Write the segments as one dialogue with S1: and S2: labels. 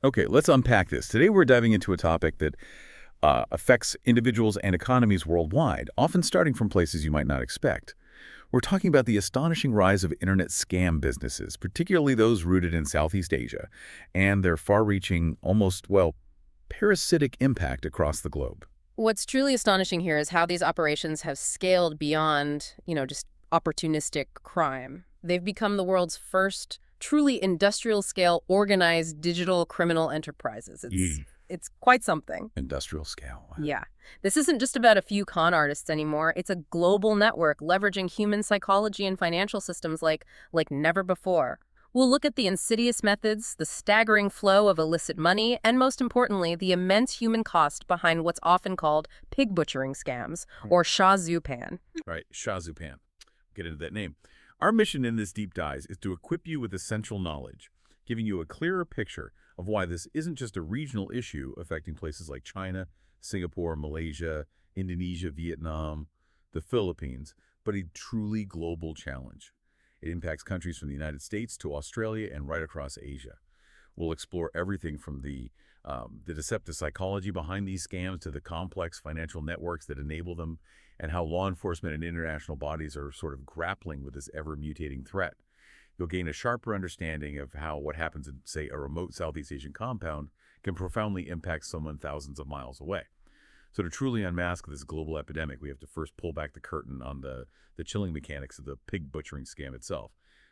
S1: Okay, let's unpack this. Today we're diving into a topic that affects individuals and economies worldwide, often starting from places you might not expect. We're talking about the astonishing rise of internet scam businesses, particularly those rooted in Southeast Asia, and their far-reaching, almost, well, parasitic impact across the globe.
S2: What's truly astonishing here is how these operations have scaled beyond, just opportunistic crime. They've become the world's first truly industrial-scale organized digital criminal enterprises. It's
S1: Ye-
S2: it's quite something.
S1: Industrial scale. Wow.
S2: Yeah. This isn't just about a few con artists anymore. It's a global network leveraging human psychology and financial systems like never before. We'll look at the insidious methods, the staggering flow of illicit money, and most importantly, the immense human cost behind what's often called pig butchering scams, or Sha Zupan.
S1: Right, Shah Zupan. Get into that name. Our mission in this deep dive is to equip you with essential knowledge, giving you a clearer picture of why this isn't just a regional issue affecting places like China, Singapore, Malaysia, Indonesia, Vietnam, the Philippines, but a truly global challenge. It impacts countries from the United States to Australia and right across Asia. We'll explore everything from the deceptive psychology behind these scams to the complex financial networks that enable them, and how law enforcement and international bodies are sort of grappling with this ever-mutating threat. You'll gain a sharper understanding of how what happens in, say, a remote Southeast Asian compound can profoundly impact someone thousands of miles away. So to truly unmask this global epidemic, we have to first pull back the curtain on the chilling mechanics of the pig butchering scam itself.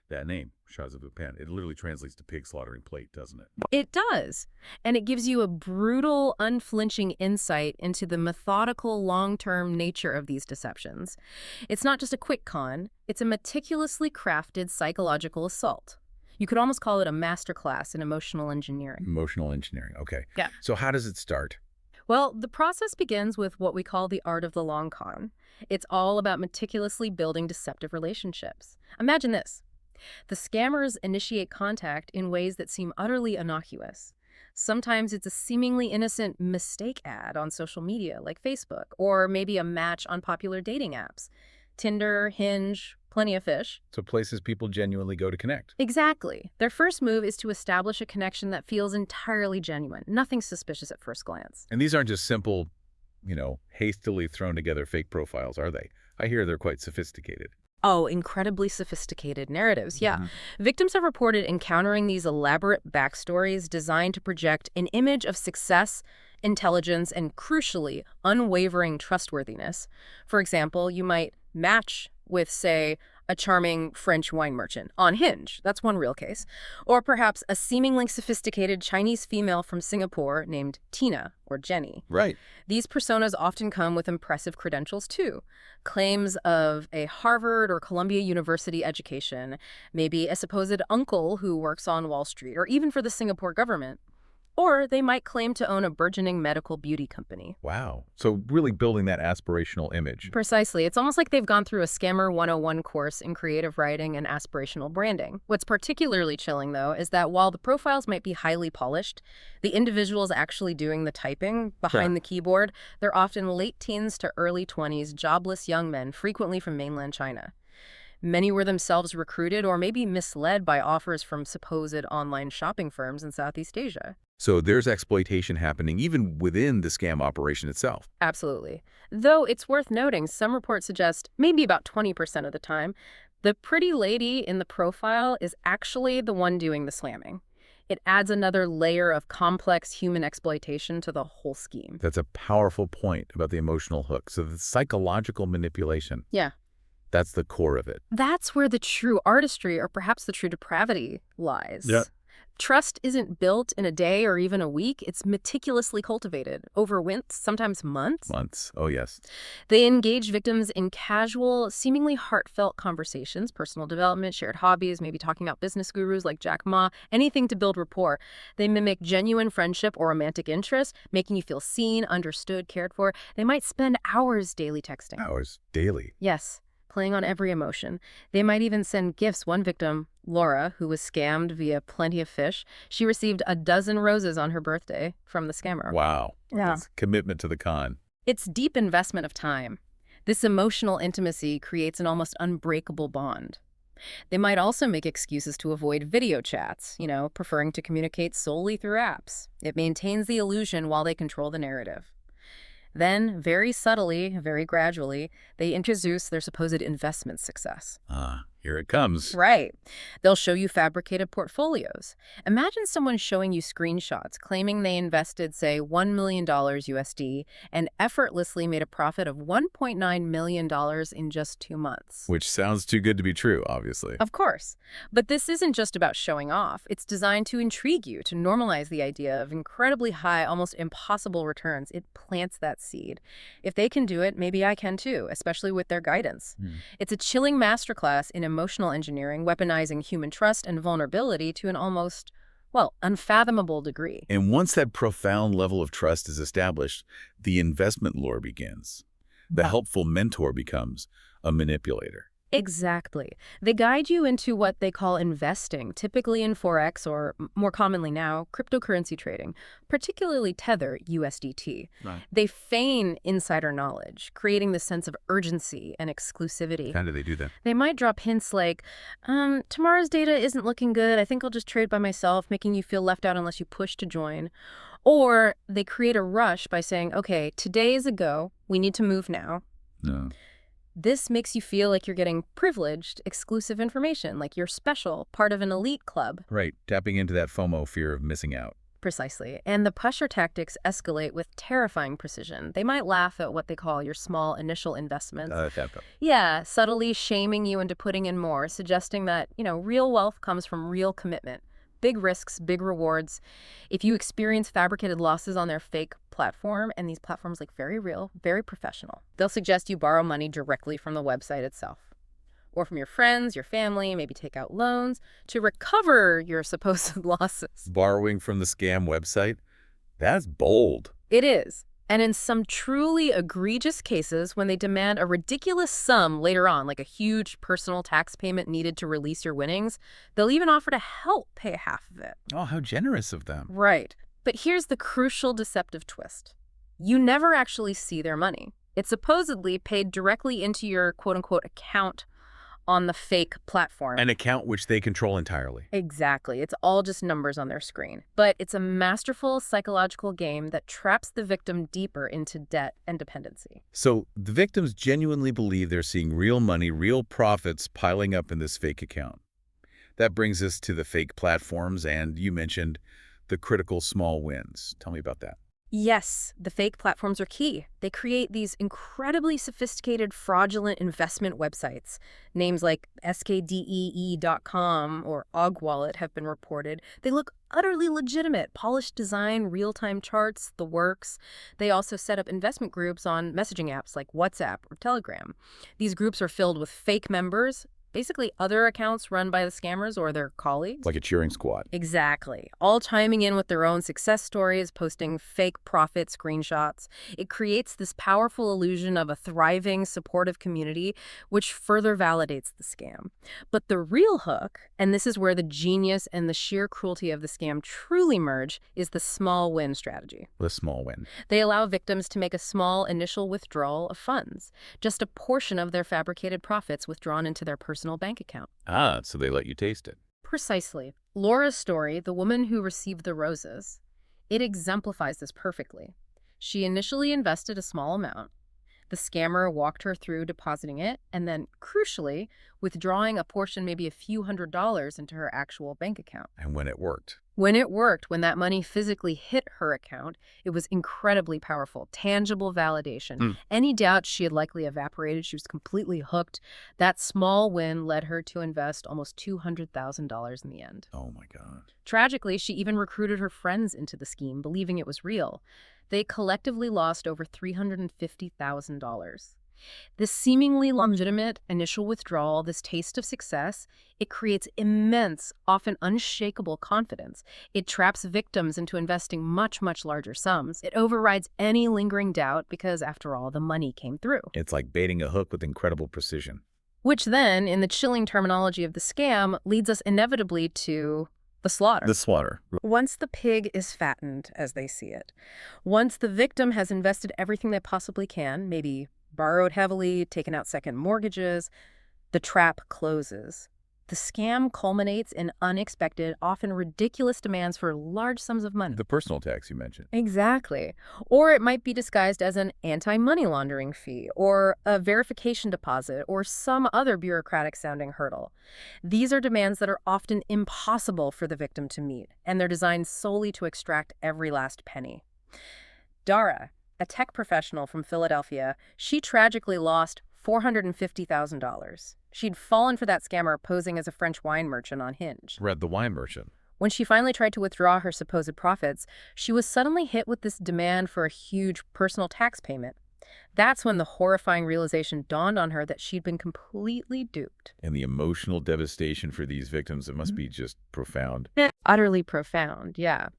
S1: That name, Shazabpan, it literally translates to pig slaughtering plate, doesn't it?
S2: It does. And it gives you a brutal, unflinching insight into the methodical, long-term nature of these deceptions. It's not just a quick con, it's a meticulously crafted psychological assault. You could almost call it a masterclass in emotional engineering.
S1: Emotional engineering, okay.
S2: Yeah.
S1: So how does it start?
S2: Well, the process begins with what we call the art of the long con. It's all about meticulously building deceptive relationships. Imagine this. The scammers initiate contact in ways that seem utterly innocuous. Sometimes it's a seemingly innocent mistake ad on social media like Facebook, or maybe a match on popular dating apps. Tinder, Hinge, Plenty of Fish.
S1: So places people genuinely go to connect.
S2: Exactly. Their first move is to establish a connection that feels entirely genuine, nothing suspicious at first glance.
S1: And these aren't just simple, hastily thrown together fake profiles, are they? I hear they're quite sophisticated.
S2: Oh, incredibly sophisticated narratives, yeah. Victims have reported encountering these elaborate backstories designed to project an image of success, intelligence, and crucially, unwavering trustworthiness. For example, you might match with, say, a charming French wine merchant on Hinge. That's one real case. Or perhaps a seemingly sophisticated Chinese female from Singapore named Tina or Jenny.
S1: Right.
S2: These personas often come with impressive credentials, too. Claims of a Harvard or Columbia University education, maybe a supposed uncle who works on Wall Street, or even for the Singapore government. Or they might claim to own a burgeoning medical beauty company.
S1: Wow. So really building that aspirational image.
S2: Precisely. It's almost like they've gone through a Scammer 101 course in creative writing and aspirational branding. What's particularly chilling, though, is that while the profiles might be highly polished, the individuals actually doing the typing behind the keyboard, they're often late teens to early 20s, jobless young men, frequently from mainland China. Many were themselves recruited or maybe misled by offers from supposed online shopping firms in Southeast Asia.
S1: So there's exploitation happening even within the scam operation itself.
S2: Absolutely. Though it's worth noting, some reports suggest, maybe about 20% of the time, the pretty lady in the profile is actually the one doing the slamming. It adds another layer of complex human exploitation to the whole scheme.
S1: That's a powerful point about the emotional hook. So the psychological manipulation.
S2: Yeah.
S1: That's the core of it.
S2: That's where the true artistry, or perhaps the true depravity, lies.
S1: Yeah.
S2: Trust isn't built in a day or even a week. It's meticulously cultivated over weeks, sometimes months.
S1: Months. Oh, yes.
S2: They engage victims in casual, seemingly heartfelt conversations, personal development, shared hobbies, maybe talking about business gurus like Jack Ma, anything to build rapport. They mimic genuine friendship or romantic interest, making you feel seen, understood, cared for. They might spend hours daily texting.
S1: Hours daily.
S2: Yes. Playing on every emotion. They might even send gifts. One victim, Laura, who was scammed via Plenty of Fish, she received a dozen roses on her birthday from the scammer.
S1: Wow.
S2: Yeah.
S1: That's commitment to the con.
S2: It's deep investment of time. This emotional intimacy creates an almost unbreakable bond. They might also make excuses to avoid video chats, preferring to communicate solely through apps. It maintains the illusion while they control the narrative. Then, very subtly, very gradually, they introduce their supposed investment success.
S1: Here it comes.
S2: Right. They'll show you fabricated portfolios. Imagine someone showing you screenshots claiming they invested, say, $1 million USD and effortlessly made a profit of $1.9 million in just 2 months.
S1: Which sounds too good to be true, obviously.
S2: Of course. But this isn't just about showing off. It's designed to intrigue you, to normalize the idea of incredibly high, almost impossible returns. It plants that seed. If they can do it, maybe I can too, especially with their guidance. It's a chilling masterclass in emotional engineering, weaponizing human trust and vulnerability to an almost, unfathomable degree.
S1: And once that profound level of trust is established, the investment lore begins. The helpful mentor becomes a manipulator.
S2: Exactly. They guide you into what they call investing, typically in Forex or, more commonly now, cryptocurrency trading, particularly Tether, USDT.
S1: Right.
S2: They feign insider knowledge, creating the sense of urgency and exclusivity.
S1: How do they do that?
S2: They might drop hints like, tomorrow's data isn't looking good. I think I'll just trade by myself, making you feel left out unless you push to join. Or they create a rush by saying, okay, today is a go. We need to move now.
S1: No.
S2: This makes you feel like you're getting privileged, exclusive information, like you're special, part of an elite club.
S1: Right. Tapping into that FOMO, fear of missing out.
S2: Precisely. And the pusher tactics escalate with terrifying precision. They might laugh at what they call your small initial investments. Yeah, subtly shaming you into putting in more, suggesting that, real wealth comes from real commitment. Big risks, big rewards. If you experience fabricated losses on their fake platform, and these platforms look very real, very professional, they'll suggest you borrow money directly from the website itself. Or from your friends, your family, maybe take out loans to recover your supposed losses.
S1: Borrowing from the scam website? That's bold.
S2: It is. And in some truly egregious cases, when they demand a ridiculous sum later on, like a huge personal tax payment needed to release your winnings, they'll even offer to help pay half of it.
S1: Oh, how generous of them.
S2: Right. But here's the crucial deceptive twist. You never actually see their money. It's supposedly paid directly into your quote-unquote account on the fake platform.
S1: An account which they control entirely.
S2: Exactly. It's all just numbers on their screen. But it's a masterful psychological game that traps the victim deeper into debt and dependency.
S1: So the victims genuinely believe they're seeing real money, real profits piling up in this fake account. That brings us to the fake platforms, and you mentioned the critical small wins. Tell me about that.
S2: Yes, the fake platforms are key. They create these incredibly sophisticated, fraudulent investment websites. Names like skdee.com or OgWallet have been reported. They look utterly legitimate. Polished design, real-time charts, the works. They also set up investment groups on messaging apps like WhatsApp or Telegram. These groups are filled with fake members, basically other accounts run by the scammers or their colleagues.
S1: Like a cheering squad.
S2: Exactly. All chiming in with their own success stories, posting fake profit screenshots. It creates this powerful illusion of a thriving, supportive community, which further validates the scam. But the real hook, and this is where the genius and the sheer cruelty of the scam truly merge, is the small win strategy.
S1: The small win.
S2: They allow victims to make a small initial withdrawal of funds, just a portion of their fabricated profits withdrawn into their personal bank account.
S1: So they let you taste it.
S2: Precisely. Laura's story, the woman who received the roses, it exemplifies this perfectly. She initially invested a small amount. The scammer walked her through depositing it and then, crucially, withdrawing a portion, maybe a few $100s into her actual bank account.
S1: And when it worked.
S2: When that money physically hit her account, it was incredibly powerful, tangible validation. Any doubt she had likely evaporated. She was completely hooked. That small win led her to invest almost $200,000 in the end.
S1: Oh my God.
S2: Tragically, she even recruited her friends into the scheme, believing it was real. They collectively lost over $350,000. This seemingly legitimate initial withdrawal, this taste of success, it creates immense, often unshakable confidence. It traps victims into investing much, much larger sums. It overrides any lingering doubt because, after all, the money came through.
S1: It's like baiting a hook with incredible precision.
S2: Which then, in the chilling terminology of the scam, leads us inevitably to the slaughter.
S1: The slaughter.
S2: Once the pig is fattened, as they see it, once the victim has invested everything they possibly can, maybe borrowed heavily, taken out second mortgages, the trap closes. The scam culminates in unexpected, often ridiculous demands for large sums of money.
S1: The personal tax you mentioned.
S2: Exactly. Or it might be disguised as an anti-money laundering fee, or a verification deposit, or some other bureaucratic-sounding hurdle. These are demands that are often impossible for the victim to meet, and they're designed solely to extract every last penny. Dara, a tech professional from Philadelphia, she tragically lost $450,000. She'd fallen for that scammer posing as a French wine merchant on Hinge.
S1: Read the wine merchant.
S2: When she finally tried to withdraw her supposed profits, she was suddenly hit with this demand for a huge personal tax payment. That's when the horrifying realization dawned on her that she'd been completely duped.
S1: And the emotional devastation for these victims, it must be just profound.
S2: Utterly profound, yeah.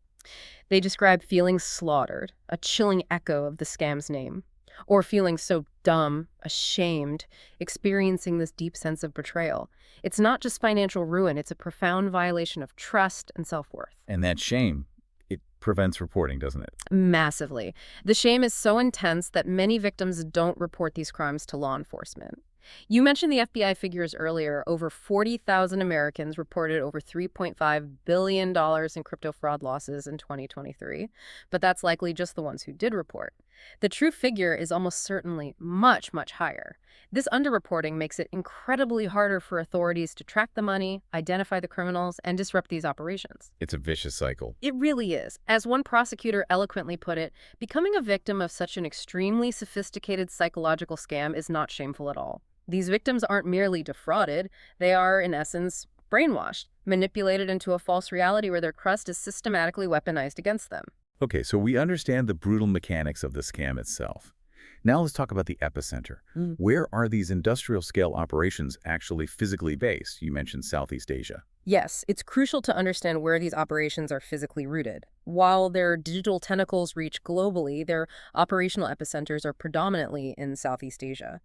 S2: They describe feeling slaughtered, a chilling echo of the scam's name, or feeling so dumb, ashamed, experiencing this deep sense of betrayal. It's not just financial ruin, it's a profound violation of trust and self-worth.
S1: And that shame, it prevents reporting, doesn't it?
S2: Massively. The shame is so intense that many victims don't report these crimes to law enforcement. You mentioned the FBI figures earlier. Over 40,000 Americans reported over $3.5 billion in crypto fraud losses in 2023, but that's likely just the ones who did report. The true figure is almost certainly much, much higher. This underreporting makes it incredibly harder for authorities to track the money, identify the criminals, and disrupt these operations.
S1: It's a vicious cycle.
S2: It really is. As one prosecutor eloquently put it, becoming a victim of such an extremely sophisticated psychological scam is not shameful at all. These victims aren't merely defrauded, they are, in essence, brainwashed, manipulated into a false reality where their trust is systematically weaponized against them.
S1: Okay, so we understand the brutal mechanics of the scam itself. Now let's talk about the epicenter. Where are these industrial-scale operations actually physically based? You mentioned Southeast Asia.
S2: Yes, it's crucial to understand where these operations are physically rooted. While their digital tentacles reach globally, their operational epicenters are predominantly in Southeast Asia.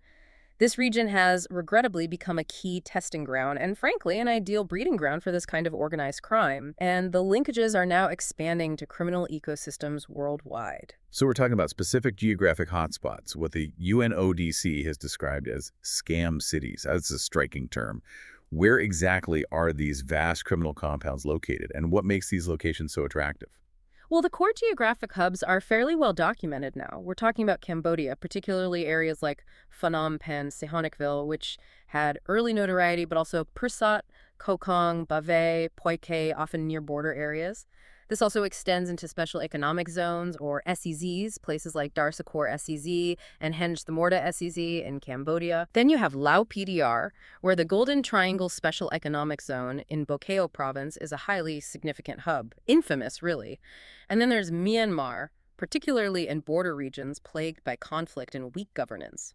S2: This region has, regrettably, become a key testing ground and, frankly, an ideal breeding ground for this kind of organized crime. And the linkages are now expanding to criminal ecosystems worldwide.
S1: So we're talking about specific geographic hotspots, what the UNODC has described as scam cities. That's a striking term. Where exactly are these vast criminal compounds located, and what makes these locations so attractive?
S2: Well, the core geographic hubs are fairly well documented now. We're talking about Cambodia, particularly areas like Phnom Penh, Sihanoukville, which had early notoriety, but also Pursat, Koh Kong, Bavay, Poi Kay, often near border areas. This also extends into special economic zones, or SEZs, places like Dar Sakor SEZ and Henge Thamorta SEZ in Cambodia. Then you have Lao PDR, where the Golden Triangle Special Economic Zone in Bokeo Province is a highly significant hub. Infamous, really. And then there's Myanmar, particularly in border regions plagued by conflict and weak governance.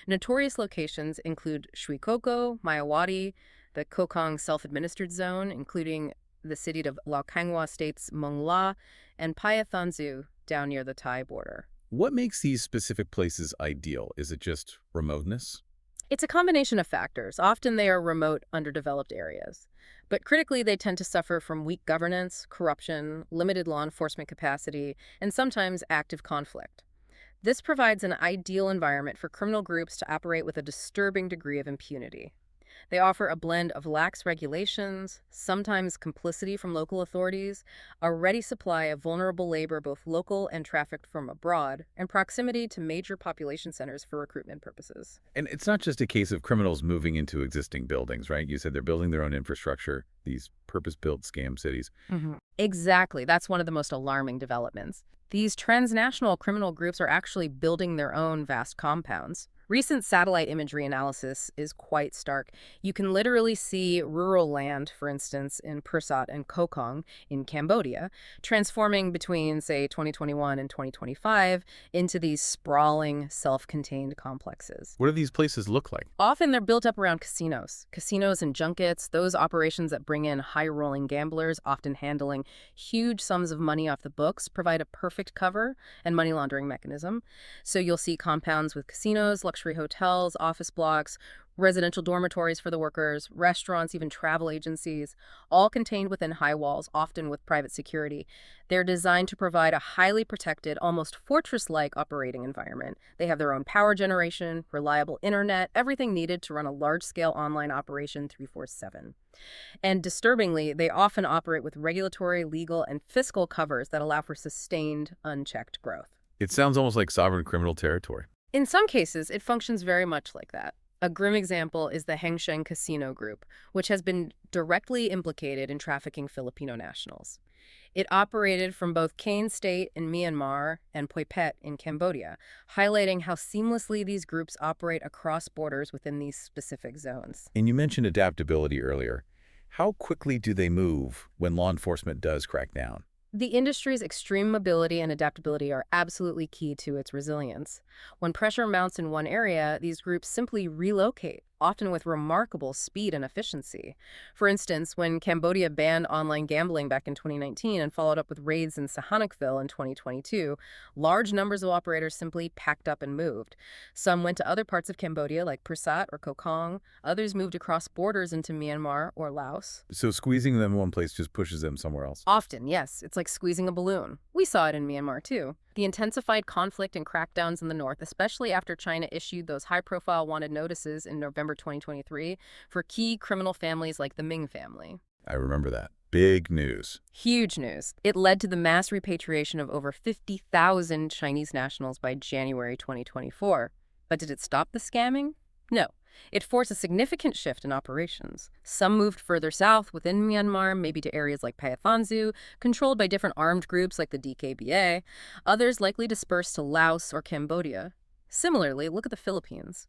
S2: Notorious locations include Shui Koko, Mayawati, the Koh Kong Self-Administered Zone, including the city of Lao Kangwa State's Mong La, and Phaya Thanzu down near the Thai border.
S1: What makes these specific places ideal? Is it just remoteness?
S2: It's a combination of factors. Often they are remote, underdeveloped areas. But critically, they tend to suffer from weak governance, corruption, limited law enforcement capacity, and sometimes active conflict. This provides an ideal environment for criminal groups to operate with a disturbing degree of impunity. They offer a blend of lax regulations, sometimes complicity from local authorities, a ready supply of vulnerable labor, both local and trafficked from abroad, and proximity to major population centers for recruitment purposes.
S1: And it's not just a case of criminals moving into existing buildings, right? You said they're building their own infrastructure, these purpose-built scam cities.
S2: Exactly. That's one of the most alarming developments. These transnational criminal groups are actually building their own vast compounds. Recent satellite imagery analysis is quite stark. You can literally see rural land, for instance, in Pursat and Koh Kong in Cambodia, transforming between, say, 2021 and 2025 into these sprawling, self-contained complexes.
S1: What do these places look like?
S2: Often they're built up around casinos. Casinos and junkets, those operations that bring in high-rolling gamblers, often handling huge sums of money off the books, provide a perfect cover and money laundering mechanism. So you'll see compounds with casinos, luxury luxury hotels, office blocks, residential dormitories for the workers, restaurants, even travel agencies, all contained within high walls, often with private security. They're designed to provide a highly protected, almost fortress-like operating environment. They have their own power generation, reliable internet, everything needed to run a large-scale online operation 24/7. And disturbingly, they often operate with regulatory, legal, and fiscal covers that allow for sustained, unchecked growth.
S1: It sounds almost like sovereign criminal territory.
S2: In some cases, it functions very much like that. A grim example is the Hengsheng Casino Group, which has been directly implicated in trafficking Filipino nationals. It operated from both Kane State in Myanmar and Phoi Phet in Cambodia, highlighting how seamlessly these groups operate across borders within these specific zones.
S1: And you mentioned adaptability earlier. How quickly do they move when law enforcement does crack down?
S2: The industry's extreme mobility and adaptability are absolutely key to its resilience. When pressure mounts in one area, these groups simply relocate, often with remarkable speed and efficiency. For instance, when Cambodia banned online gambling back in 2019 and followed up with raids in Sihanoukville in 2022, large numbers of operators simply packed up and moved. Some went to other parts of Cambodia like Pursat or Koh Kong. Others moved across borders into Myanmar or Laos.
S1: So squeezing them in one place just pushes them somewhere else.
S2: Often, yes. It's like squeezing a balloon. We saw it in Myanmar, too. The intensified conflict and crackdowns in the north, especially after China issued those high-profile wanted notices in November 2023 for key criminal families like the Ming family.
S1: I remember that. Big news.
S2: Huge news. It led to the mass repatriation of over 50,000 Chinese nationals by January 2024. But did it stop the scamming? No. It forced a significant shift in operations. Some moved further south within Myanmar, maybe to areas like Payathonzu, controlled by different armed groups like the DKBA. Others likely dispersed to Laos or Cambodia. Similarly, look at the Philippines.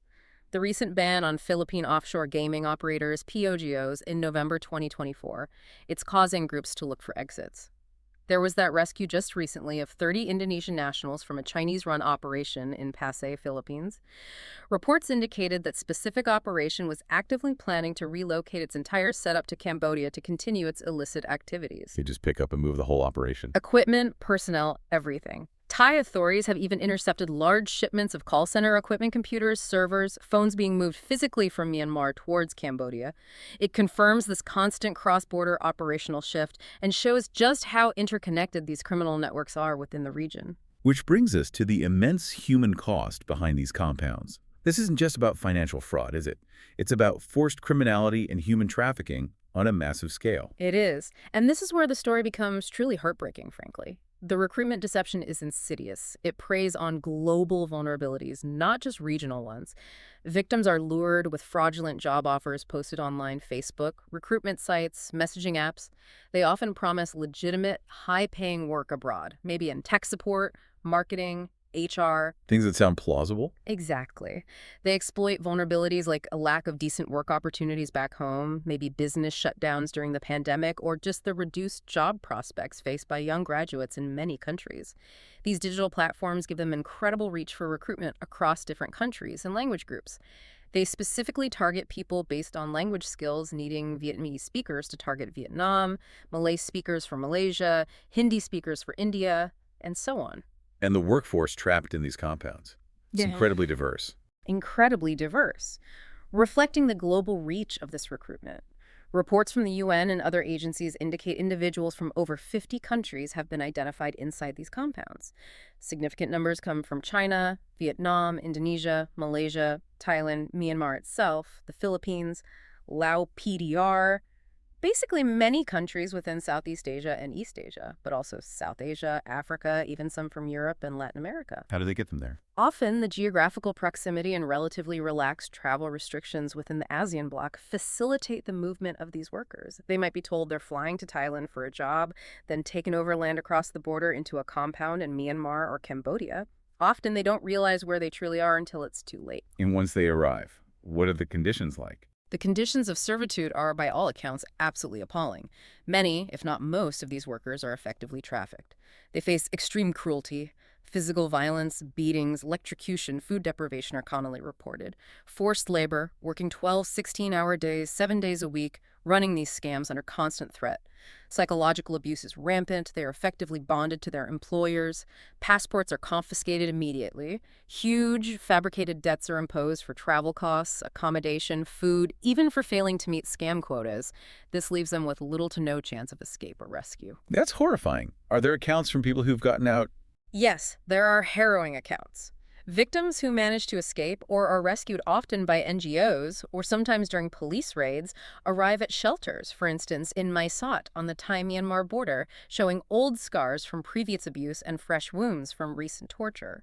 S2: The recent ban on Philippine offshore gaming operators, POGOs, in November 2024, it's causing groups to look for exits. There was that rescue just recently of 30 Indonesian nationals from a Chinese-run operation in Pasay, Philippines. Reports indicated that specific operation was actively planning to relocate its entire setup to Cambodia to continue its illicit activities.
S1: You just pick up and move the whole operation.
S2: Equipment, personnel, everything. Thai authorities have even intercepted large shipments of call center equipment, computers, servers, phones being moved physically from Myanmar towards Cambodia. It confirms this constant cross-border operational shift and shows just how interconnected these criminal networks are within the region.
S1: Which brings us to the immense human cost behind these compounds. This isn't just about financial fraud, is it? It's about forced criminality and human trafficking on a massive scale.
S2: It is. And this is where the story becomes truly heartbreaking, frankly. The recruitment deception is insidious. It preys on global vulnerabilities, not just regional ones. Victims are lured with fraudulent job offers posted online, Facebook, recruitment sites, messaging apps. They often promise legitimate, high-paying work abroad, maybe in tech support, marketing, HR.
S1: Things that sound plausible?
S2: Exactly. They exploit vulnerabilities like a lack of decent work opportunities back home, maybe business shutdowns during the pandemic, or just the reduced job prospects faced by young graduates in many countries. These digital platforms give them incredible reach for recruitment across different countries and language groups. They specifically target people based on language skills, needing Vietnamese speakers to target Vietnam, Malay speakers for Malaysia, Hindi speakers for India, and so on.
S1: And the workforce trapped in these compounds. It's incredibly diverse.
S2: Incredibly diverse, reflecting the global reach of this recruitment. Reports from the UN and other agencies indicate individuals from over 50 countries have been identified inside these compounds. Significant numbers come from China, Vietnam, Indonesia, Malaysia, Thailand, Myanmar itself, the Philippines, Lao PDR, basically many countries within Southeast Asia and East Asia, but also South Asia, Africa, even some from Europe and Latin America.
S1: How do they get them there?
S2: Often, the geographical proximity and relatively relaxed travel restrictions within the ASEAN bloc facilitate the movement of these workers. They might be told they're flying to Thailand for a job, then taken overland across the border into a compound in Myanmar or Cambodia. Often, they don't realize where they truly are until it's too late.
S1: And once they arrive, what are the conditions like?
S2: The conditions of servitude are, by all accounts, absolutely appalling. Many, if not most, of these workers are effectively trafficked. They face extreme cruelty. Physical violence, beatings, electrocution, food deprivation are commonly reported. Forced labor, working 12, 16-hour days, 7 days a week, running these scams under constant threat. Psychological abuse is rampant. They are effectively bonded to their employers. Passports are confiscated immediately. Huge fabricated debts are imposed for travel costs, accommodation, food, even for failing to meet scam quotas. This leaves them with little to no chance of escape or rescue.
S1: That's horrifying. Are there accounts from people who've gotten out?
S2: Yes, there are harrowing accounts. Victims who manage to escape or are rescued often by NGOs or sometimes during police raids arrive at shelters, for instance, in Mae Sot on the Thai-Myanmar border, showing old scars from previous abuse and fresh wounds from recent torture.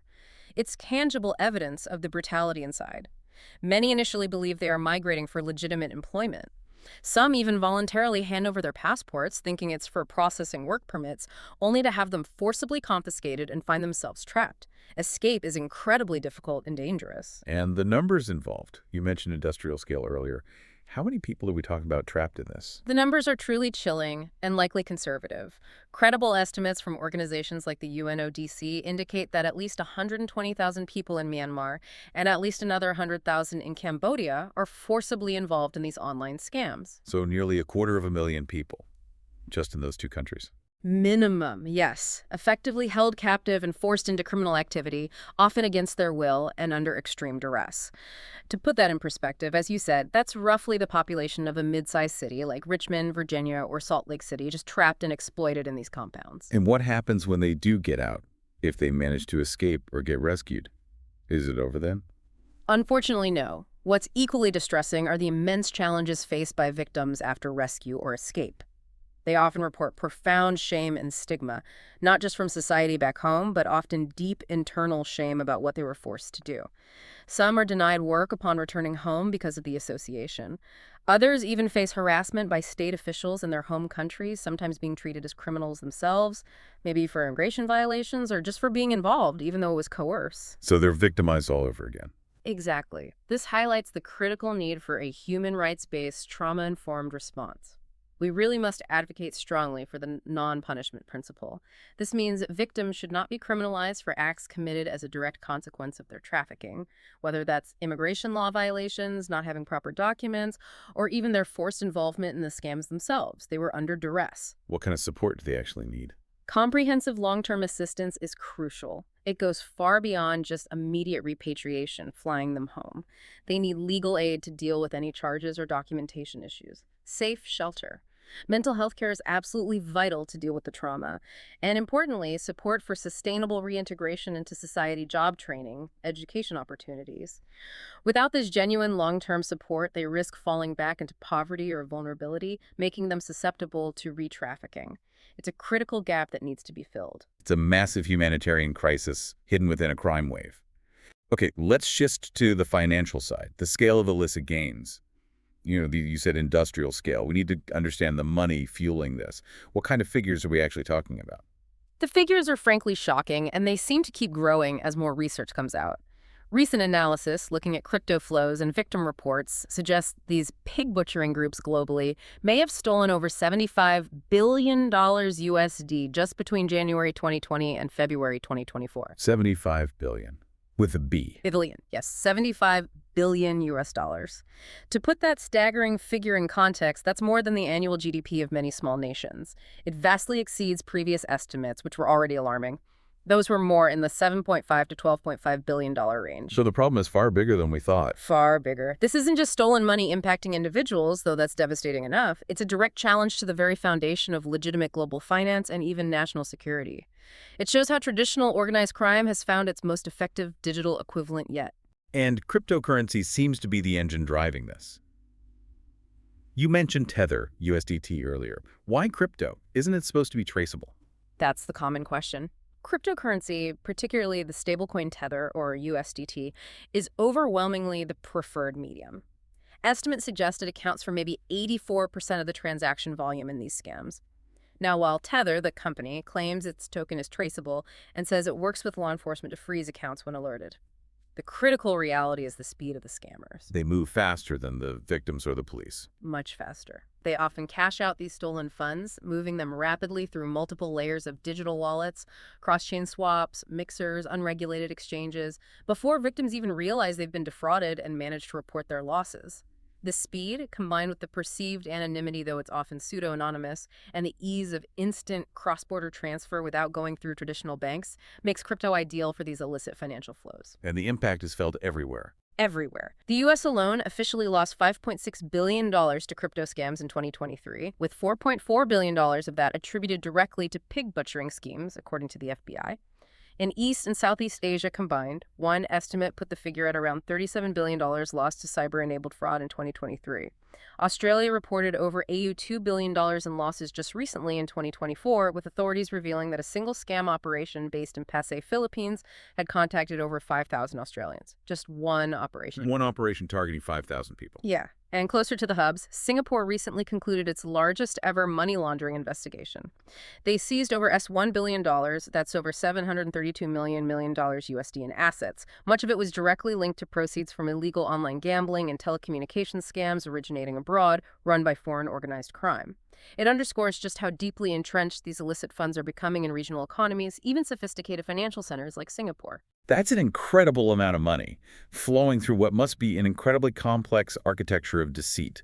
S2: It's tangible evidence of the brutality inside. Many initially believe they are migrating for legitimate employment. Some even voluntarily hand over their passports, thinking it's for processing work permits, only to have them forcibly confiscated and find themselves trapped. Escape is incredibly difficult and dangerous.
S1: And the numbers involved. You mentioned industrial scale earlier. How many people are we talking about trapped in this?
S2: The numbers are truly chilling and likely conservative. Credible estimates from organizations like the UNODC indicate that at least 120,000 people in Myanmar and at least another 100,000 in Cambodia are forcibly involved in these online scams.
S1: So nearly 250,000 people, just in those two countries.
S2: Minimum, yes. Effectively held captive and forced into criminal activity, often against their will and under extreme duress. To put that in perspective, as you said, that's roughly the population of a mid-sized city like Richmond, Virginia, or Salt Lake City, just trapped and exploited in these compounds.
S1: And what happens when they do get out, if they manage to escape or get rescued? Is it over then?
S2: Unfortunately, no. What's equally distressing are the immense challenges faced by victims after rescue or escape. They often report profound shame and stigma, not just from society back home, but often deep internal shame about what they were forced to do. Some are denied work upon returning home because of the association. Others even face harassment by state officials in their home countries, sometimes being treated as criminals themselves, maybe for immigration violations or just for being involved, even though it was coerced.
S1: So they're victimized all over again.
S2: Exactly. This highlights the critical need for a human rights-based, trauma-informed response. We really must advocate strongly for the non-punishment principle. This means victims should not be criminalized for acts committed as a direct consequence of their trafficking, whether that's immigration law violations, not having proper documents, or even their forced involvement in the scams themselves. They were under duress.
S1: What kind of support do they actually need?
S2: Comprehensive long-term assistance is crucial. It goes far beyond just immediate repatriation, flying them home. They need legal aid to deal with any charges or documentation issues. Safe shelter. Mental health care is absolutely vital to deal with the trauma. And importantly, support for sustainable reintegration into society, job training, education opportunities. Without this genuine long-term support, they risk falling back into poverty or vulnerability, making them susceptible to re-trafficking. It's a critical gap that needs to be filled.
S1: It's a massive humanitarian crisis hidden within a crime wave. Okay, let's shift to the financial side, the scale of illicit gains. You said industrial scale. We need to understand the money fueling this. What kind of figures are we actually talking about?
S2: The figures are frankly shocking, and they seem to keep growing as more research comes out. Recent analysis looking at crypto flows and victim reports suggests these pig butchering groups globally may have stolen over $75 billion USD just between January 2020 and February 2024.
S1: 75 billion. With a B.
S2: Billion, yes, 75 billion US dollars. To put that staggering figure in context, that's more than the annual GDP of many small nations. It vastly exceeds previous estimates, which were already alarming. Those were more in the $7.5 to $12.5 billion range.
S1: So the problem is far bigger than we thought.
S2: Far bigger. This isn't just stolen money impacting individuals, though that's devastating enough. It's a direct challenge to the very foundation of legitimate global finance and even national security. It shows how traditional organized crime has found its most effective digital equivalent yet.
S1: And cryptocurrency seems to be the engine driving this. You mentioned Tether, USDT, earlier. Why crypto? Isn't it supposed to be traceable?
S2: That's the common question. Cryptocurrency, particularly the stablecoin Tether, or USDT, is overwhelmingly the preferred medium. Estimates suggest it accounts for maybe 84% of the transaction volume in these scams. Now, while Tether, the company, claims its token is traceable and says it works with law enforcement to freeze accounts when alerted, the critical reality is the speed of the scammers.
S1: They move faster than the victims or the police.
S2: Much faster. They often cash out these stolen funds, moving them rapidly through multiple layers of digital wallets, cross-chain swaps, mixers, unregulated exchanges, before victims even realize they've been defrauded and manage to report their losses. The speed, combined with the perceived anonymity, though it's often pseudo-anonymous, and the ease of instant cross-border transfer without going through traditional banks, makes crypto ideal for these illicit financial flows.
S1: And the impact is felt everywhere.
S2: Everywhere. The U.S. alone officially lost $5.6 billion to crypto scams in 2023, with $4.4 billion of that attributed directly to pig butchering schemes, according to the FBI. In East and Southeast Asia combined, one estimate put the figure at around $37 billion lost to cyber-enabled fraud in 2023. Australia reported over $2 billion in losses just recently in 2024, with authorities revealing that a single scam operation based in Pasay, Philippines, had contacted over 5,000 Australians. Just one operation.
S1: One operation targeting 5,000 people.
S2: Yeah. And closer to the hubs, Singapore recently concluded its largest ever money laundering investigation. They seized over $1 billion, that's over $732 million USD in assets. Much of it was directly linked to proceeds from illegal online gambling and telecommunications scams originating abroad, run by foreign organized crime. It underscores just how deeply entrenched these illicit funds are becoming in regional economies, even sophisticated financial centers like Singapore.
S1: That's an incredible amount of money flowing through what must be an incredibly complex architecture of deceit.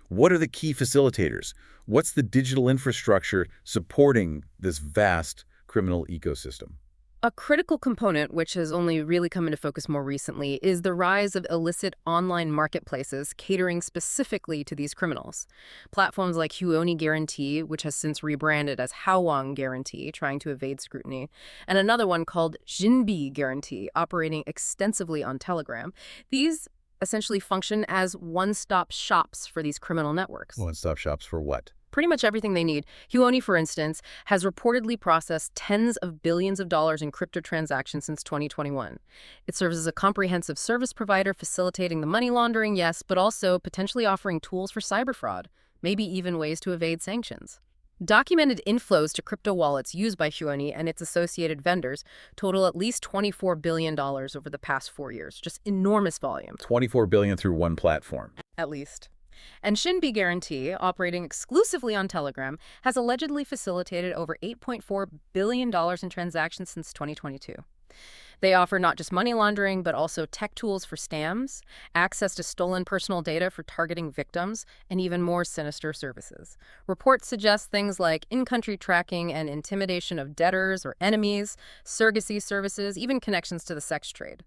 S1: What are the key facilitators? What's the digital infrastructure supporting this vast criminal ecosystem?
S2: A critical component, which has only really come into focus more recently, is the rise of illicit online marketplaces catering specifically to these criminals. Platforms like Huonie Guarantee, which has since rebranded as Howong Guarantee, trying to evade scrutiny, and another one called Jinbi Guarantee, operating extensively on Telegram. These essentially function as one-stop shops for these criminal networks.
S1: One-stop shops for what?
S2: Pretty much everything they need. Huonie, for instance, has reportedly processed tens of billions of dollars in crypto transactions since 2021. It serves as a comprehensive service provider facilitating the money laundering, yes, but also potentially offering tools for cyber fraud, maybe even ways to evade sanctions. Documented inflows to crypto wallets used by Huonie and its associated vendors total at least $24 billion over the past 4 years. Just enormous volume.
S1: $24 billion through one platform.
S2: At least. And Jinbi Guarantee, operating exclusively on Telegram, has allegedly facilitated over $8.4 billion in transactions since 2022. They offer not just money laundering, but also tech tools for scams, access to stolen personal data for targeting victims, and even more sinister services. Reports suggest things like in-country tracking and intimidation of debtors or enemies, surrogacy services, even connections to the sex trade.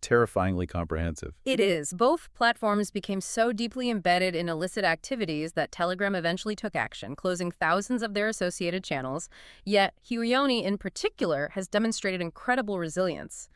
S1: Terrifyingly comprehensive.
S2: It is. Both platforms became so deeply embedded in illicit activities that Telegram eventually took action, closing thousands of their associated channels. Yet, Huonie in particular has demonstrated incredible resilience.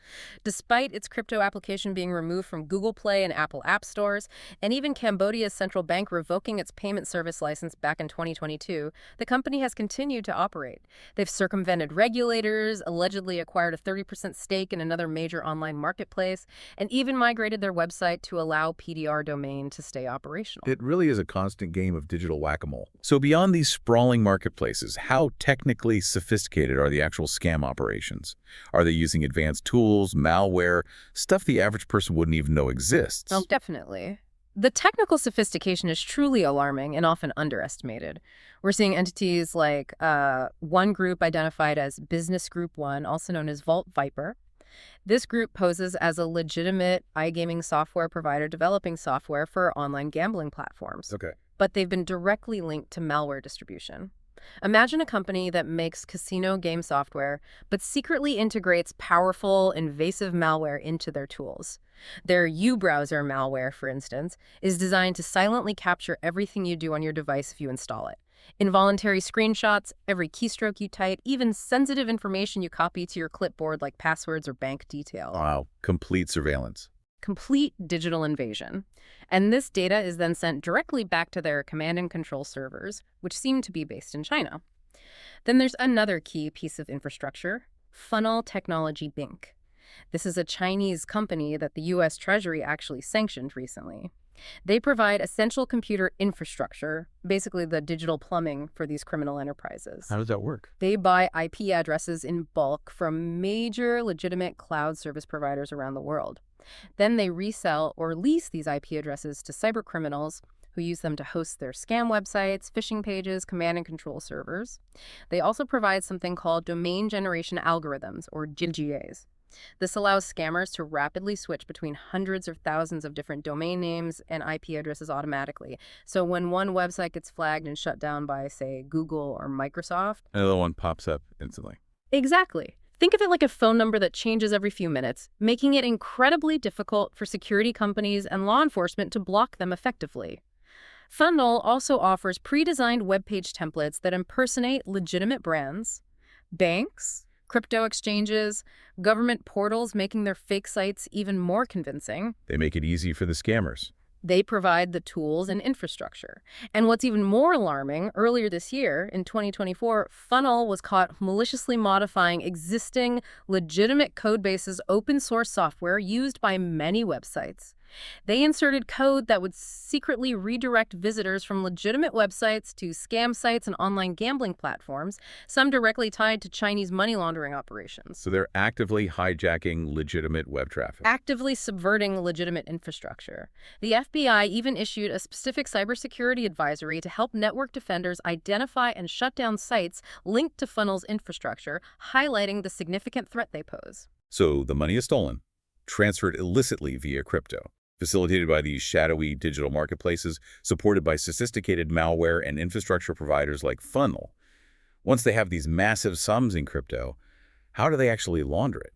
S2: Despite its crypto application being removed from Google Play and Apple App Stores, and even Cambodia's central bank revoking its payment service license back in 2022, the company has continued to operate. They've circumvented regulators, allegedly acquired a 30% stake in another major online marketplace, and even migrated their website to allow PDR domain to stay operational.
S1: It really is a constant game of digital whack-a-mole. So beyond these sprawling marketplaces, how technically sophisticated are the actual scam operations? Are they using advanced tools, malware, stuff the average person wouldn't even know exists?
S2: Oh, definitely. The technical sophistication is truly alarming and often underestimated. We're seeing entities like one group identified as Business Group One, also known as Vault Viper. This group poses as a legitimate iGaming software provider developing software for online gambling platforms.
S1: Okay.
S2: But they've been directly linked to malware distribution. Imagine a company that makes casino game software, but secretly integrates powerful, invasive malware into their tools. Their U-browser malware, for instance, is designed to silently capture everything you do on your device if you install it. Involuntary screenshots, every keystroke you type, even sensitive information you copy to your clipboard like passwords or bank details.
S1: Wow, complete surveillance.
S2: Complete digital invasion. And this data is then sent directly back to their command and control servers, which seem to be based in China. Then there's another key piece of infrastructure, Funnel Technology Inc. This is a Chinese company that the U.S. Treasury actually sanctioned recently. They provide essential computer infrastructure, basically the digital plumbing for these criminal enterprises.
S1: How does that work?
S2: They buy IP addresses in bulk from major legitimate cloud service providers around the world. Then they resell or lease these IP addresses to cybercriminals who use them to host their scam websites, phishing pages, command and control servers. They also provide something called domain generation algorithms, or DGAs. This allows scammers to rapidly switch between hundreds of thousands of different domain names and IP addresses automatically. So when one website gets flagged and shut down by, say, Google or Microsoft.
S1: Another one pops up instantly.
S2: Exactly. Think of it like a phone number that changes every few minutes, making it incredibly difficult for security companies and law enforcement to block them effectively. Funnel also offers pre-designed web page templates that impersonate legitimate brands, banks, crypto exchanges, government portals, making their fake sites even more convincing.
S1: They make it easy for the scammers.
S2: They provide the tools and infrastructure. And what's even more alarming, earlier this year, in 2024, Funnel was caught maliciously modifying existing, legitimate codebases open source software used by many websites. They inserted code that would secretly redirect visitors from legitimate websites to scam sites and online gambling platforms, some directly tied to Chinese money laundering operations.
S1: So they're actively hijacking legitimate web traffic.
S2: Actively subverting legitimate infrastructure. The FBI even issued a specific cybersecurity advisory to help network defenders identify and shut down sites linked to Funnel's infrastructure, highlighting the significant threat they pose.
S1: So the money is stolen, transferred illicitly via crypto, facilitated by these shadowy digital marketplaces, supported by sophisticated malware and infrastructure providers like Funnel. Once they have these massive sums in crypto, how do they actually launder it?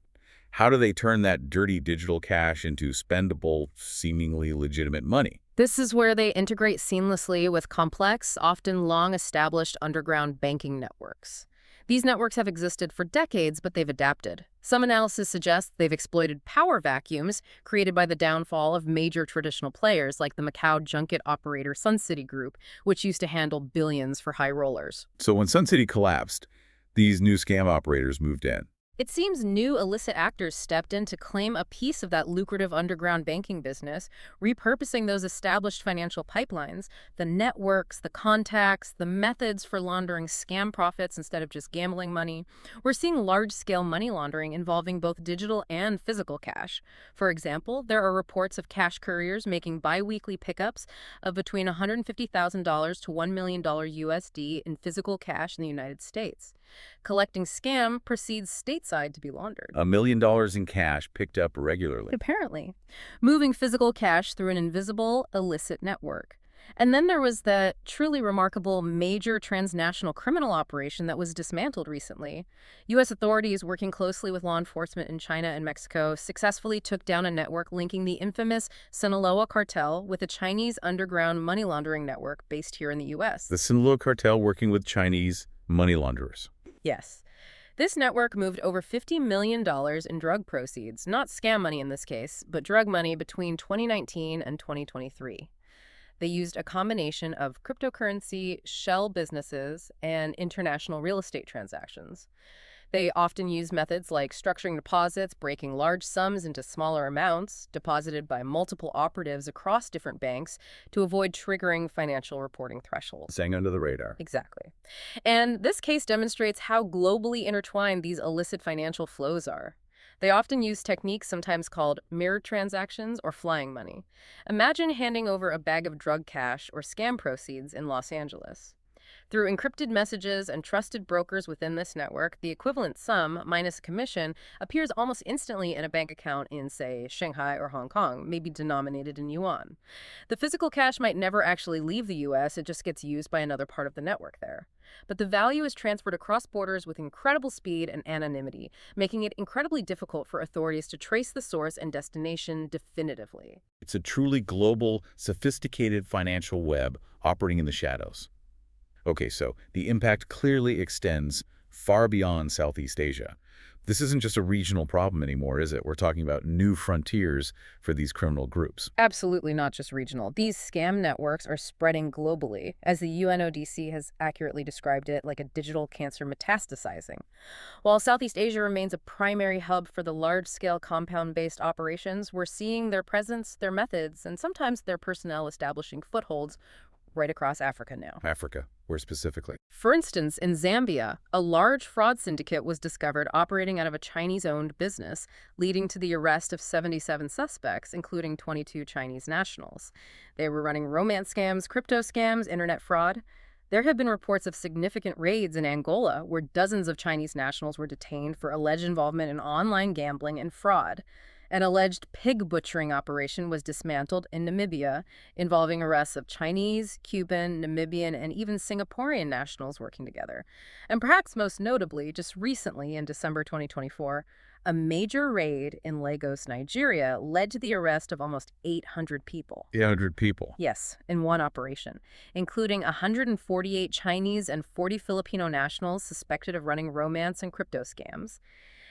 S1: How do they turn that dirty digital cash into spendable, seemingly legitimate money?
S2: This is where they integrate seamlessly with complex, often long-established underground banking networks. These networks have existed for decades, but they've adapted. Some analysis suggests they've exploited power vacuums created by the downfall of major traditional players like the Macau junket operator Sun City Group, which used to handle billions for high rollers.
S1: So when Sun City collapsed, these new scam operators moved in.
S2: It seems new illicit actors stepped in to claim a piece of that lucrative underground banking business, repurposing those established financial pipelines, the networks, the contacts, the methods for laundering scam profits instead of just gambling money. We're seeing large-scale money laundering involving both digital and physical cash. For example, there are reports of cash couriers making bi-weekly pickups of between $150,000 to $1 million USD in physical cash in the United States. Collecting scam proceeds stateside to be laundered.
S1: $1 million in cash picked up regularly.
S2: Apparently. Moving physical cash through an invisible, illicit network. And then there was that truly remarkable major transnational criminal operation that was dismantled recently. U.S. authorities, working closely with law enforcement in China and Mexico, successfully took down a network linking the infamous Sinaloa cartel with a Chinese underground money laundering network based here in the U.S.
S1: The Sinaloa cartel working with Chinese money launderers.
S2: Yes. This network moved over $50 million in drug proceeds, not scam money in this case, but drug money between 2019 and 2023. They used a combination of cryptocurrency, shell businesses, and international real estate transactions. They often use methods like structuring deposits, breaking large sums into smaller amounts, deposited by multiple operatives across different banks to avoid triggering financial reporting thresholds.
S1: Staying under the radar.
S2: Exactly. And this case demonstrates how globally intertwined these illicit financial flows are. They often use techniques sometimes called mirror transactions or flying money. Imagine handing over a bag of drug cash or scam proceeds in Los Angeles. Through encrypted messages and trusted brokers within this network, the equivalent sum, minus a commission, appears almost instantly in a bank account in, say, Shanghai or Hong Kong, maybe denominated in yuan. The physical cash might never actually leave the U.S., it just gets used by another part of the network there. But the value is transferred across borders with incredible speed and anonymity, making it incredibly difficult for authorities to trace the source and destination definitively.
S1: It's a truly global, sophisticated financial web operating in the shadows. Okay, so the impact clearly extends far beyond Southeast Asia. This isn't just a regional problem anymore, is it? We're talking about new frontiers for these criminal groups.
S2: Absolutely not just regional. These scam networks are spreading globally, as the UNODC has accurately described it, like a digital cancer metastasizing. While Southeast Asia remains a primary hub for the large-scale compound-based operations, we're seeing their presence, their methods, and sometimes their personnel establishing footholds right across Africa now.
S1: Africa, where specifically?
S2: For instance, in Zambia, a large fraud syndicate was discovered operating out of a Chinese-owned business, leading to the arrest of 77 suspects, including 22 Chinese nationals. They were running romance scams, crypto scams, internet fraud. There have been reports of significant raids in Angola where dozens of Chinese nationals were detained for alleged involvement in online gambling and fraud. An alleged pig butchering operation was dismantled in Namibia, involving arrests of Chinese, Cuban, Namibian, and even Singaporean nationals working together. And perhaps most notably, just recently in December 2024, a major raid in Lagos, Nigeria, led to the arrest of almost 800 people.
S1: 800 people.
S2: Yes, in one operation, including 148 Chinese and 40 Filipino nationals suspected of running romance and crypto scams.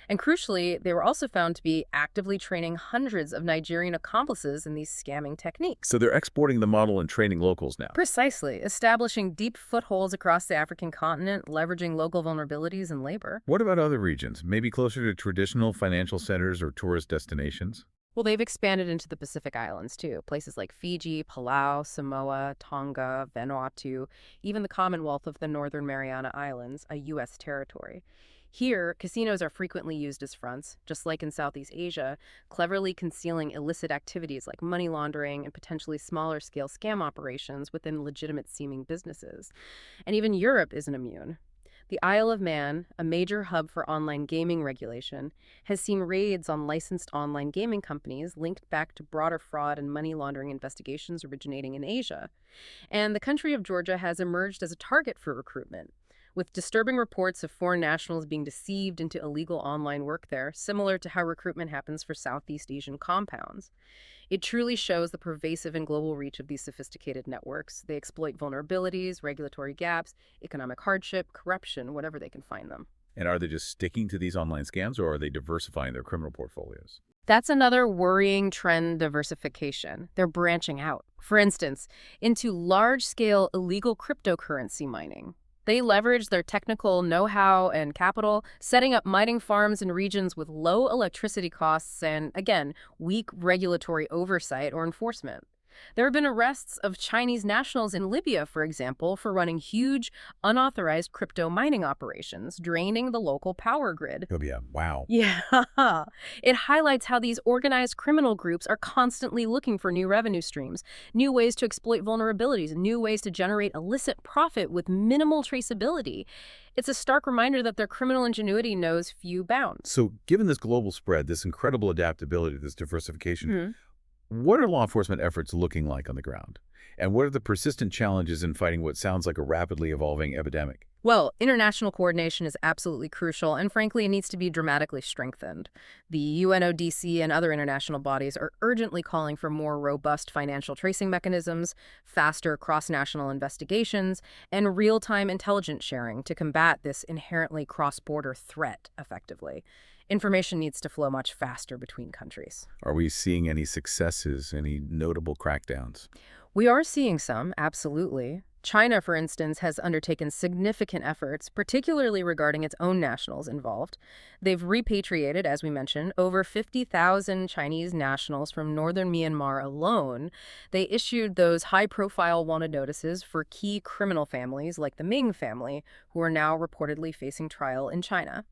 S2: And crucially, they were also found to be actively training hundreds of Nigerian accomplices in these scamming techniques.
S1: So they're exporting the model and training locals now.
S2: Precisely, establishing deep footholds across the African continent, leveraging local vulnerabilities in labor.
S1: What about other regions, maybe closer to traditional financial centers or tourist destinations?
S2: Well, they've expanded into the Pacific Islands, too. Places like Fiji, Palau, Samoa, Tonga, Vanuatu, even the Commonwealth of the Northern Mariana Islands, a U.S. territory. Here, casinos are frequently used as fronts, just like in Southeast Asia, cleverly concealing illicit activities like money laundering and potentially smaller-scale scam operations within legitimate-seeming businesses. And even Europe isn't immune. The Isle of Man, a major hub for online gaming regulation, has seen raids on licensed online gaming companies linked back to broader fraud and money laundering investigations originating in Asia. And the country of Georgia has emerged as a target for recruitment, with disturbing reports of foreign nationals being deceived into illegal online work there, similar to how recruitment happens for Southeast Asian compounds. It truly shows the pervasive and global reach of these sophisticated networks. They exploit vulnerabilities, regulatory gaps, economic hardship, corruption, whatever they can find them.
S1: And are they just sticking to these online scams, or are they diversifying their criminal portfolios?
S2: That's another worrying trend: diversification. They're branching out. For instance, into large-scale illegal cryptocurrency mining. They leverage their technical know-how and capital, setting up mining farms in regions with low electricity costs and, again, weak regulatory oversight or enforcement. There have been arrests of Chinese nationals in Libya, for example, for running huge, unauthorized crypto mining operations, draining the local power grid.
S1: Oh, yeah. Wow.
S2: Yeah, it highlights how these organized criminal groups are constantly looking for new revenue streams, new ways to exploit vulnerabilities, new ways to generate illicit profit with minimal traceability. It's a stark reminder that their criminal ingenuity knows few bounds.
S1: So given this global spread, this incredible adaptability, this diversification, what are law enforcement efforts looking like on the ground? And what are the persistent challenges in fighting what sounds like a rapidly evolving epidemic?
S2: Well, international coordination is absolutely crucial, and frankly, it needs to be dramatically strengthened. The UNODC and other international bodies are urgently calling for more robust financial tracing mechanisms, faster cross-national investigations, and real-time intelligence sharing to combat this inherently cross-border threat effectively. Information needs to flow much faster between countries.
S1: Are we seeing any successes, any notable crackdowns?
S2: We are seeing some, absolutely. China, for instance, has undertaken significant efforts, particularly regarding its own nationals involved. They've repatriated, as we mentioned, over 50,000 Chinese nationals from northern Myanmar alone. They issued those high-profile wanted notices for key criminal families like the Ming family, who are now reportedly facing trial in China.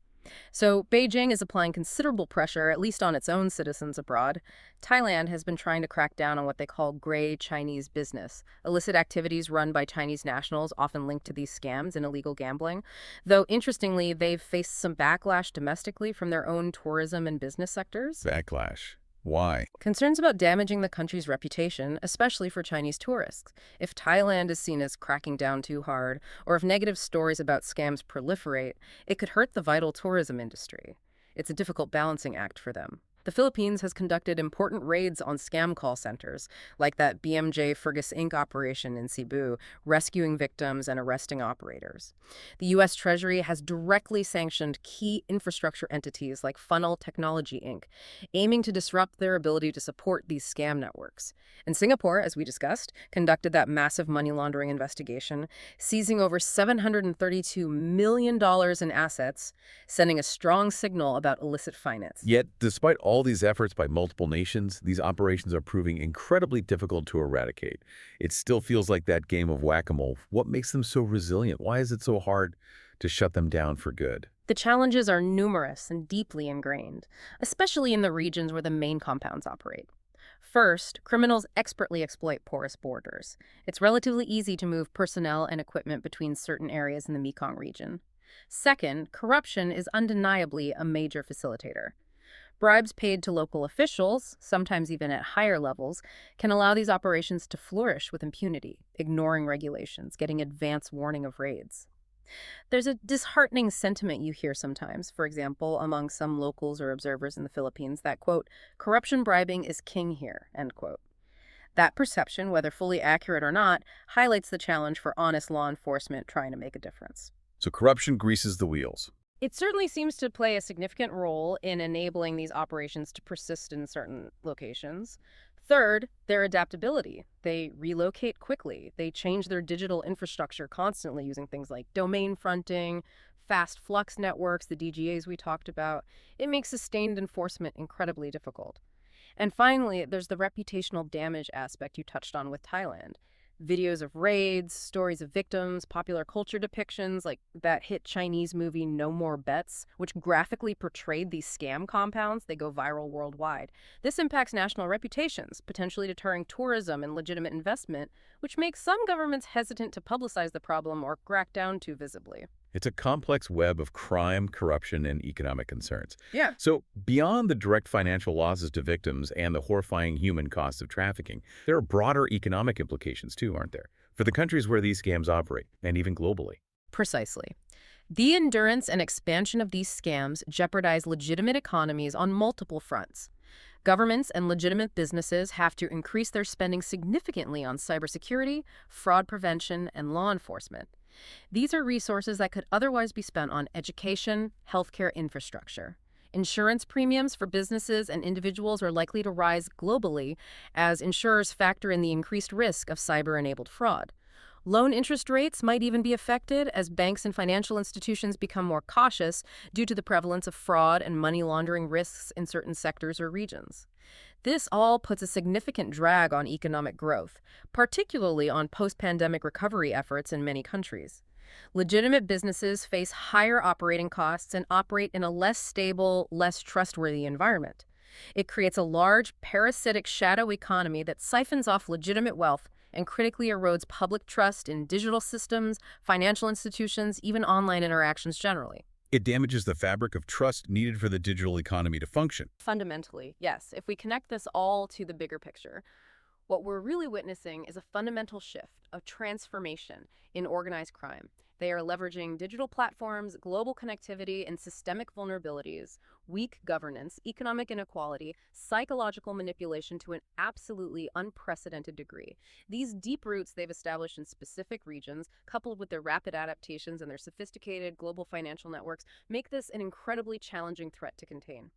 S2: So Beijing is applying considerable pressure, at least on its own citizens abroad. Thailand has been trying to crack down on what they call gray Chinese business, illicit activities run by Chinese nationals often linked to these scams and illegal gambling. Though, interestingly, they've faced some backlash domestically from their own tourism and business sectors.
S1: Backlash. Why?
S2: Concerns about damaging the country's reputation, especially for Chinese tourists. If Thailand is seen as cracking down too hard, or if negative stories about scams proliferate, it could hurt the vital tourism industry. It's a difficult balancing act for them. The Philippines has conducted important raids on scam call centers, like that BMJ Fergus Inc. operation in Cebu, rescuing victims and arresting operators. The U.S. Treasury has directly sanctioned key infrastructure entities like Funnel Technology Inc., aiming to disrupt their ability to support these scam networks. And Singapore, as we discussed, conducted that massive money laundering investigation, seizing over $732 million in assets, sending a strong signal about illicit finance.
S1: Yet, despite all these efforts by multiple nations, these operations are proving incredibly difficult to eradicate. It still feels like that game of whack-a-mole. What makes them so resilient? Why is it so hard to shut them down for good?
S2: The challenges are numerous and deeply ingrained, especially in the regions where the main compounds operate. First, criminals expertly exploit porous borders. It's relatively easy to move personnel and equipment between certain areas in the Mekong region. Second, corruption is undeniably a major facilitator. Bribes paid to local officials, sometimes even at higher levels, can allow these operations to flourish with impunity, ignoring regulations, getting advance warning of raids. There's a disheartening sentiment you hear sometimes, for example, among some locals or observers in the Philippines that, quote, corruption bribing is king here, end quote. That perception, whether fully accurate or not, highlights the challenge for honest law enforcement trying to make a difference.
S1: So corruption greases the wheels.
S2: It certainly seems to play a significant role in enabling these operations to persist in certain locations. Third, their adaptability. They relocate quickly. They change their digital infrastructure constantly using things like domain fronting, fast flux networks, the DGAs we talked about. It makes sustained enforcement incredibly difficult. And finally, there's the reputational damage aspect you touched on with Thailand. Videos of raids, stories of victims, popular culture depictions like that hit Chinese movie No More Bets, which graphically portrayed these scam compounds. They go viral worldwide. This impacts national reputations, potentially deterring tourism and legitimate investment, which makes some governments hesitant to publicize the problem or crack down too visibly.
S1: It's a complex web of crime, corruption, and economic concerns.
S2: Yeah.
S1: So beyond the direct financial losses to victims and the horrifying human costs of trafficking, there are broader economic implications too, aren't there? For the countries where these scams operate, and even globally.
S2: Precisely. The endurance and expansion of these scams jeopardize legitimate economies on multiple fronts. Governments and legitimate businesses have to increase their spending significantly on cybersecurity, fraud prevention, and law enforcement. These are resources that could otherwise be spent on education, healthcare infrastructure. Insurance premiums for businesses and individuals are likely to rise globally as insurers factor in the increased risk of cyber-enabled fraud. Loan interest rates might even be affected as banks and financial institutions become more cautious due to the prevalence of fraud and money laundering risks in certain sectors or regions. This all puts a significant drag on economic growth, particularly on post-pandemic recovery efforts in many countries. Legitimate businesses face higher operating costs and operate in a less stable, less trustworthy environment. It creates a large, parasitic shadow economy that siphons off legitimate wealth and critically erodes public trust in digital systems, financial institutions, even online interactions generally.
S1: It damages the fabric of trust needed for the digital economy to function.
S2: Fundamentally, yes. If we connect this all to the bigger picture, what we're really witnessing is a fundamental shift, a transformation in organized crime. They are leveraging digital platforms, global connectivity, and systemic vulnerabilities, weak governance, economic inequality, psychological manipulation to an absolutely unprecedented degree. These deep roots they've established in specific regions, coupled with their rapid adaptations and their sophisticated global financial networks, make this an incredibly challenging threat to contain.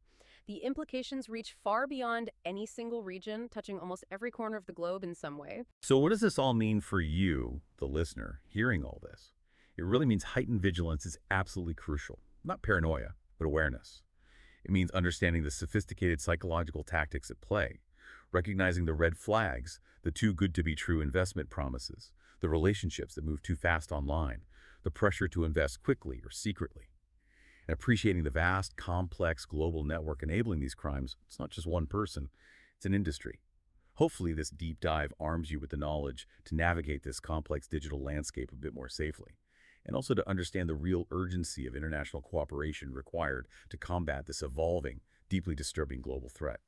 S2: The implications reach far beyond any single region, touching almost every corner of the globe in some way.
S1: So what does this all mean for you, the listener, hearing all this? It really means heightened vigilance is absolutely crucial. Not paranoia, but awareness. It means understanding the sophisticated psychological tactics at play, recognizing the red flags, the too good to be true investment promises, the relationships that move too fast online, the pressure to invest quickly or secretly, and appreciating the vast, complex global network enabling these crimes. It's not just one person, it's an industry. Hopefully this deep dive arms you with the knowledge to navigate this complex digital landscape a bit more safely, and also to understand the real urgency of international cooperation required to combat this evolving, deeply disturbing global threat.